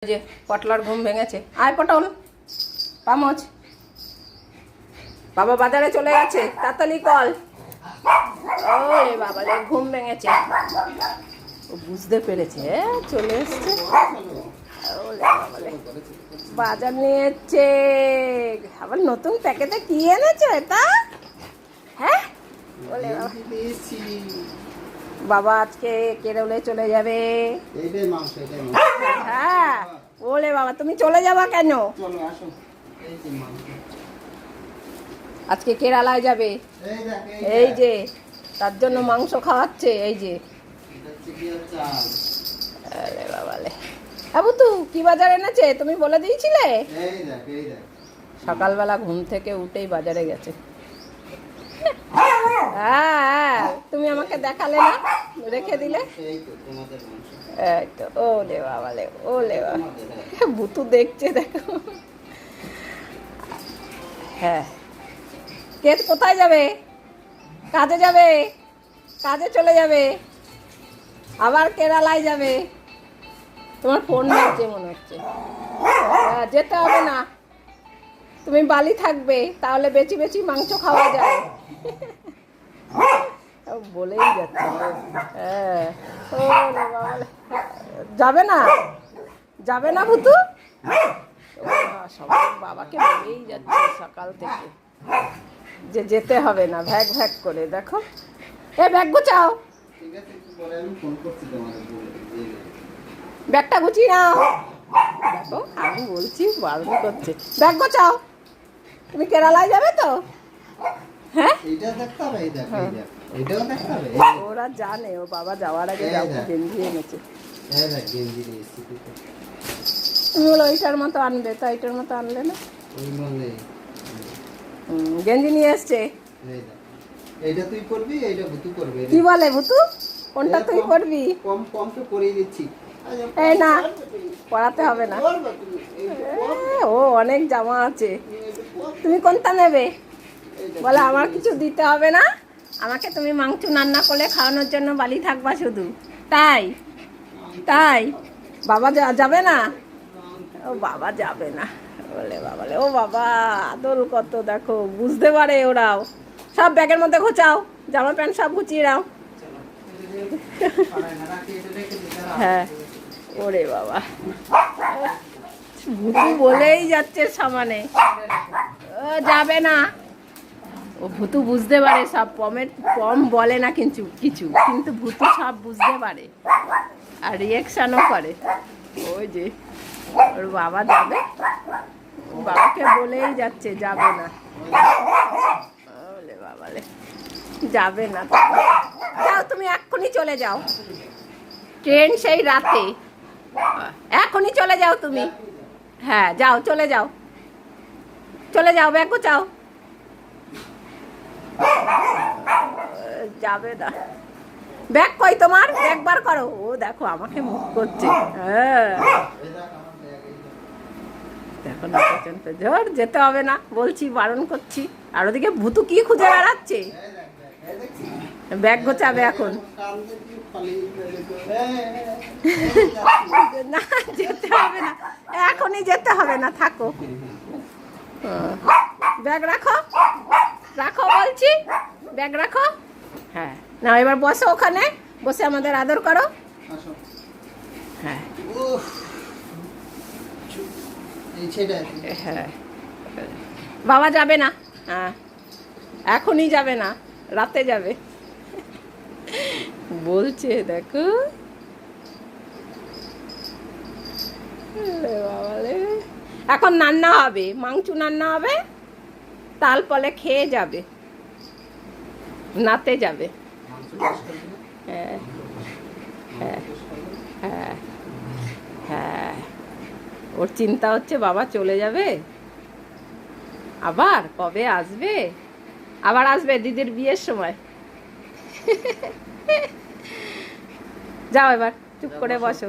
যে পটলার ঘুম ভেঙেছে। আয় পটল, পামচ, বাবা বাজারে চলে গেছে, তাড়াতাড়ি কল। ওরে বাবা রে, ঘুম ভেঙেছে, ও বুঝতে পেরেছে চলে এসছে। ওরে বাবা রে, বাজার নিয়ে এসছে। আবার নতুন প্যাকেটে কি এনেছো এটা? হ্যাঁ বলে বাবা আজকে কেরলে চলে যাবে। হ্যাঁ বলে বাবা তুমি চলে যাবা কেন? আজকে কেরালায় যাবে, এই যে তার জন্য মাংস খাওয়াচ্ছে। এই যে আরে বাবালে, আবু তু কি বাজার এনেছে তুমি বলে দিয়েছিলে? সকালবেলা ঘুম থেকে উঠেই বাজারে গেছে। হ্যাঁ তুমি আমাকে দেখালে না, রেখে দিলে। এই তো ও লে বাবালে, ও লে বাবা, ভুতু দেখছে দেখো। হ্যাঁ কে কোথায় যাবে? কাজে যাবে, কাজে চলে যাবে, আবার কেরালায় যাবে। তোমার ফোন বাজছে মনে হচ্ছে। যেতে হবে না, তুমি বালি থাকবে, তাহলে বেশি বেশি মাংস খাওয়া যায়। বলেই যাচ্ছে। হ্যাঁ ও বাবা, যাবে না, যাবে না ভুতু। সবাই বাবাকে বলেই যাচ্ছে সকাল থেকে যে যেতে হবে না, ভ্যাগ ভ্যাগ করে। দেখো এ ব্যাগ গুছাও, ব্যাগটা গুছিয়ে নাও। দেখো আমি বলছি বারণ করছে, ব্যাগ গোছাও। তুমি কেরালায় যাবে তো? হ্যাঁ ওরা জানে ও বাবা যাওয়ার আগে গেঞ্জি এনেছে। তুমি বলো এইটার মতো আনবে, তো এইটার মতো আনলে না। গেঞ্জি নিয়ে এসছে। এইটা তুই করবি, এইটা ভুতু করবে। কি বলে ভুতু? কোনটা তুই করবি? কম কম তো করিয়ে দিচ্ছি। এই না, পড়াতে হবে না। ও অনেক জামা আছে, তুমি কোনটা নেবে? বলে আমার কিছু দিতে হবে না, আমাকে তুমি মাংস রান্না করলে খাওয়ানোর জন্য বালি থাকবা শুধু। তাই তাই বাবা যাবে না? ও বাবা যাবে না বলে বাবালে। ও বাবা আদল কত দেখো, বুঝতে পারে ওরাও। সব ব্যাগের মধ্যে গোছাও, জামা প্যান্ট সব গুছিয়ে নাও। হ্যাঁ ওরে বাবা, ভুতু বলেই যাচ্ছে সমানে যাবে না। ও ভুতু বুঝতে পারে সব, পম বলে না কিন্তু কিছু, কিন্তু ভুতু সব বুঝতে পারে আর রিয়াকশানও করে। ওই যে ওর বাবা যাবে, বাবাকে বলেই যাচ্ছে যাবে না। বলে বাবালে যাবে না, যাও তুমি এক্ষুনি চলে যাও, ট্রেন সেই রাতে, এখনই চলে যাও তুমি। হ্যাঁ যাও, চলে যাও, চলে যাও, ব্যাগ গোছাও। যাবে না, ব্যাগ কই তোমার? ব্যাগ বার করো। ও দেখো আমাকে মুখ করছে। হ্যাঁ দেখো না, ঝড় যেতে হবে না বলছি, বারণ করছি। আর ওদিকে ভুতু কি খুঁজে বেড়াচ্ছে। ব্যাগ গোছাবে এখন। না যেতে হবে না, এখনই যেতে হবে না, থাকো। ব্যাগ রাখো, রাখো বলছি, ব্যাগ রাখো। হ্যাঁ না এবার বসো, ওখানে বসে আমাদের আদর করো। হ্যাঁ হ্যাঁ বাবা যাবে না, হ্যাঁ এখনই যাবে না, রাতে যাবে বলছে। দেখো এখন রান্না হবে, মাংস রান্না হবে, তারপরে খেয়ে যাবে, নাতে যাবে। হ্যাঁ হ্যাঁ হ্যাঁ হ্যাঁ ওর চিন্তা হচ্ছে বাবা চলে যাবে, আবার কবে আসবে, আবার আসবে দিদির বিয়ের সময়। যাও এবার চুপ করে বসো।